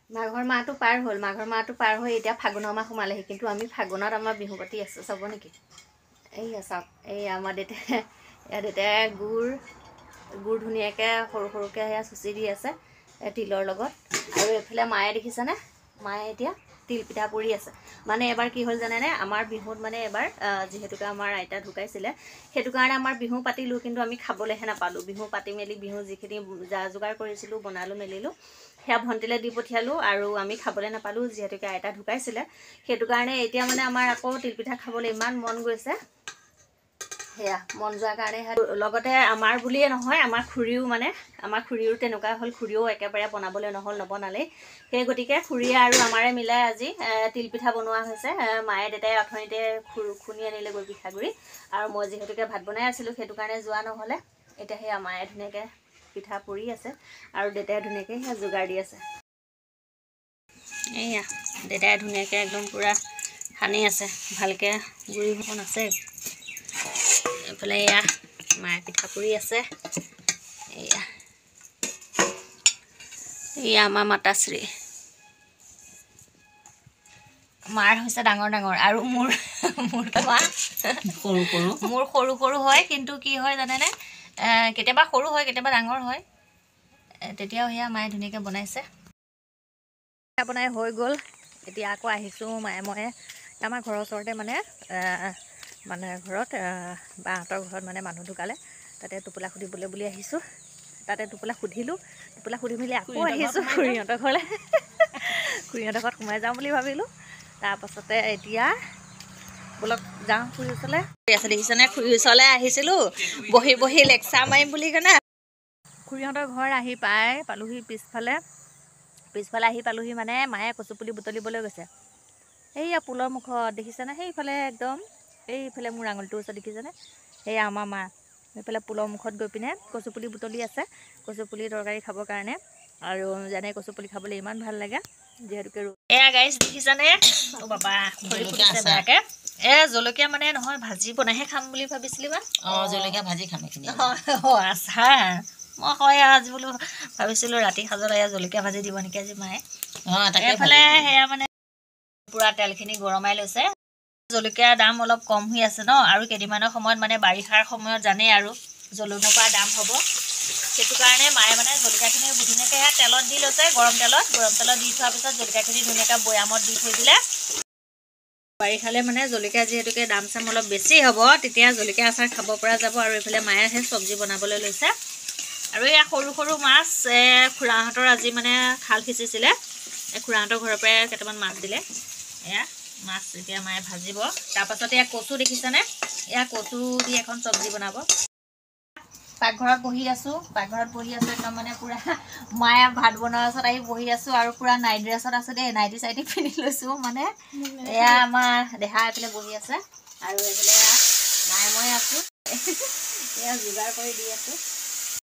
মাঘৰ মাহটো পাৰ হ'ল, মাঘৰ মাহটো পাৰ হৈ এতিয়া ফাগুনৰ মাহ সোমালেহি, কিন্তু আমি ফাগুনত আমাৰ বিহু পাতি আছোঁ, চাব নেকি? এইয়া চাওক, এই আমাৰ দেউতাই গুড় ধুনীয়াকৈ সৰু সৰুকৈ সেয়া চুচি দি আছে তিলৰ লগত। আৰু এইফালে মায়ে দেখিছেনে, মায়ে এতিয়া তিলপিঠা পুৰি আছে। মানে এবাৰ কি হ'ল জানেনে, আমাৰ বিহুত মানে এবাৰ যিহেতুকে আমাৰ আইতা ঢুকাইছিলে, সেইটো কাৰণে আমাৰ বিহু পাতিলোঁ, কিন্তু আমি খাবলৈহে নাপালোঁ। বিহু পাতি মেলি বিহু যিখিনি যা যোগাৰ কৰিছিলোঁ, বনালোঁ মেলিলোঁ, সেয়া ভণ্টিলৈ দি পঠিয়ালোঁ, আৰু আমি খাবলৈ নাপালোঁ যিহেতুকে আইতা ঢুকাইছিলে। সেইটো কাৰণে এতিয়া মানে আমাৰ আকৌ তিলপিঠা খাবলৈ ইমান মন গৈছে। সেয়া মন যোৱাৰ কাৰণে লগতে আমাৰ বুলিয়ে নহয়, আমাৰ খুৰীও তেনেকুৱা হ'ল। খুৰীও একেবাৰে বনাবলৈ নবনালেই। সেই গতিকে খুৰীয়ে আৰু আমাৰে মিলাই আজি তিলপিঠা বনোৱা হৈছে। মায়ে দেউতাই অথনিতে খুন্দি আনিলেগৈ পিঠাগুড়ি, আৰু মই যিহেতুকে ভাত বনাই আছিলোঁ, সেইটো কাৰণে যোৱা নহ'লে। এতিয়া সেই মায়ে ধুনীয়াকৈ পিঠা পুৰি আছে, আৰু দেউতাই ধুনীয়াকৈ সেয়া যোগাৰ দি আছে। এইয়া দেউতাই ধুনীয়াকৈ একদম পূৰা সানি আছে, ভালকৈ গুড়ি অকণ আছে। এইফালে এয়া মায়ে পিঠা পুৰি আছে। এয়া আমাৰ মাতাশ্ৰী, মাৰ হৈছে ডাঙৰ ডাঙৰ, আৰু মোৰ সৰু সৰু হয়। কিন্তু কি হয় জানেনে, কেতিয়াবা সৰু হয়, কেতিয়াবা ডাঙৰ হয়। তেতিয়াও সেয়া মায়ে ধুনীয়াকৈ বনাইছে। বনাই হৈ গ'ল। এতিয়া আকৌ আহিছোঁ মায়ে ময়ে, আমাৰ ঘৰৰ ওচৰতে মানে মানুহে ঘৰত বাহঁতৰ ঘৰত মানে মানুহ ঢুকালে, তাতে টোপোলা সুধিবলৈ বুলি আহিছোঁ। তাতে টোপোলা সুধিলোঁ, টোপোলা সুধি মেলি আকৌ আহিছোঁ খুৰীহঁতৰ ঘৰলৈ। খুৰীহঁতৰ ঘৰত সোমাই যাওঁ বুলি ভাবিলোঁ। তাৰপাছতে এতিয়া বলক যাওঁ খুৰীৰ ওচৰলৈ। আছে দেখিছেনে, খুৰীৰ ওচৰলৈ আহিছিলোঁ বহি বহি লেকচাৰ মাৰিম বুলি কেনে। খুৰীহঁতৰ ঘৰ আহি পালোহি পিছফালে আহি পালোহি। মানে মায়ে কচুপুলি বুটলিবলৈ গৈছে। এইয়া পুলৰ মুখত দেখিছেনে, সেইফালে একদম এইফালে মোৰ আঙুলিটোৰ ওচৰত দেখিছেনে, সেয়া আমাৰ মা। সেইফালে পুলৰ মুখত গৈ পিনে কচুপুলি বুটলি আছে, কচুপুলি তৰকাৰী খাবৰ কাৰণে। আৰু জানে কচুপুলি খাবলৈ ইমান ভাল লাগে, যিহেতুকে এয়া গাইছ দেখিছানে, অ' বাবা ভৰি ফুটিছে বেয়াকৈ। জলকীয়া মানে নহয়, ভাজি বনাইহে খাম বুলি ভাবিছিলোঁ বা। জলকীয়া ভাজি খাম এইখিনি। আচাৰ মই হয় আজি বোলো ভাবিছিলোঁ ৰাতি সাজত এয়া জলকীয়া ভাজি দিব নেকি আজি মায়ে। এইফালে সেয়া মানে পূৰা তেলখিনি গৰমাই লৈছে। জলকীয়াৰ দাম অলপ কম হৈ আছে ন, আৰু কেইদিনমানৰ সময়ত মানে বাৰিষাৰ সময়ত জানেই আৰু জলকীয়াৰ দাম হ'ব। সেইটো কাৰণে মায়ে মানে জলকীয়াখিনি ধুনীয়াকৈ সেয়া তেলত দি লৈছে, গৰম তেলত দি থোৱাৰ পিছত জলকীয়াখিনি ধুনীয়াকৈ বৈয়ামত দি থৈ দিলে। বাৰিষালে মানে জলকীয়া যিহেতুকে দাম চাম অলপ বেছি হ'ব, তেতিয়া জলকীয়া আচাৰ খাব পৰা যাব। আৰু এইফালে মায়ে সেই চব্জি বনাবলৈ লৈছে। আৰু এয়া সৰু সৰু মাছ খুৰাহঁতৰ আজি মানে খাল সিঁচিছিলে, খুৰাহঁতৰ ঘৰৰ পৰাই কেইটামান মাছ দিলে। এয়া মাছ এতিয়া মায়ে ভাজিব। তাৰপাছতে এয়া কচু দেখিছেনে, এয়া কচু দি এখন চব্জি বনাব। পাকঘৰত বহি আছোঁ একদম মানে পূৰা মায়ে ভাত বনোৱাৰ পাছত আহি বহি আছোঁ, আৰু পূৰা নাইট ড্ৰেছত আছোঁ দেই, নাইটি চাইটি পিন্ধি লৈছোঁ। মানে এয়া আমাৰ দেহা এইফালে বহি আছে, আৰু এইফালে মায়ে মই আছোঁ। এয়া যোগাৰ কৰি দি আছোঁ।